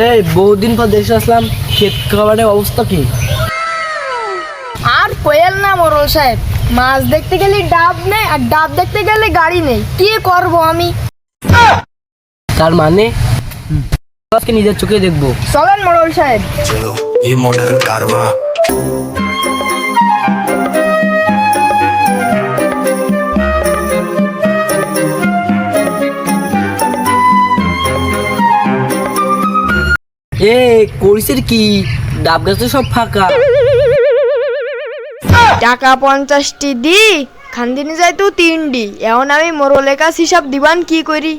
এই বহুদিন পর দেশে আসলাম, ক্ষেত খাবারের অবস্থা কি? আর কোয়েল না মোরল সাহেব, মাছ দেখতে গেলে ডাব নেই আর ডাব দেখতে গেলে গাড়ি নেই, কি করব আমি? তার মানে আজকে নিজের চোখে দেখবো। চলেন মোরল সাহেব। चलो ये मॉडर्न कारवा। এ করিসের কি? ডাব গাছ তো সব ফাঁকা। টাকা 50টি দি খানদিনে যাইতো 3ডি, এখন আমি মোরলের কাছ হিসাব দিবান কি করি?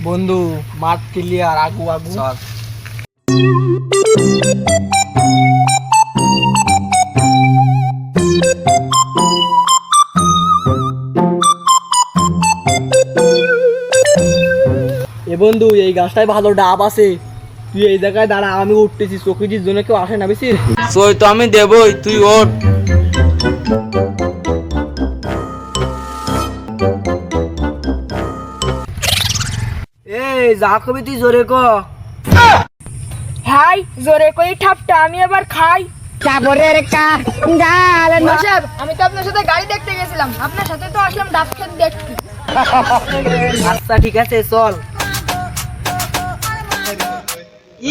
বন্ধু মাঠ ক্লিয়ার, আগু আগু। এ বন্ধু, এই গাছটায় ভালো ডাব আছে, তুই এই জায়গায় দাঁড়া, আমি উঠতেছি। চকিটির জন্য কেউ আসে না বেশি। সই তো আমি দেবই, তুই ওঠ। এই যা কবি তুই জোরে ক। হাই জোরে কই ঠাপটা, আমি এবার খাই। সাবরের কাঙ্গাল সাহেব, আমি তো আপনার সাথে গাড়ি দেখতে গেছিলাম, আপনার সাথে তো আসলাম ডাব খেত দেখতে। আচ্ছা ঠিক আছে, চল।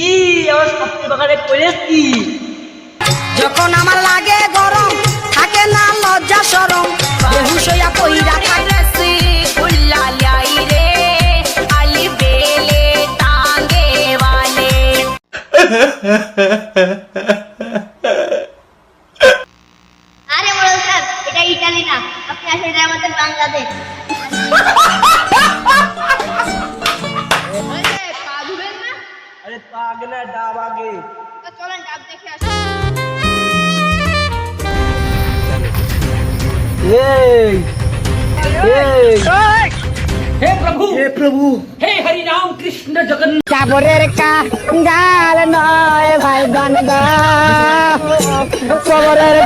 ই আমার সবচেয়ে বাগানে পড়েছি। যখন আমার লাগে গরম থাকে না লজ্জা শরম, বেহুশ হইয়া কইরা খাইছি উল্লা লাই রে আলি বেলে টাঙ্গে वाले। আরে মোড়ল সাহেব, এটা ইতালি না, আপনি আসলে এটা আমাদের বাংলাদেশ। পা ধুবেন না? আরে পা আগে না, ডাব আগে। তো চলেন ডাব দেখে আসি। এই এই हे प्रभु হে প্রভু, हे हरि राम कृष्ण जगन्नाथ। সাবরের কাঙ্গাল নয় ভাই বান্দা, সাবরের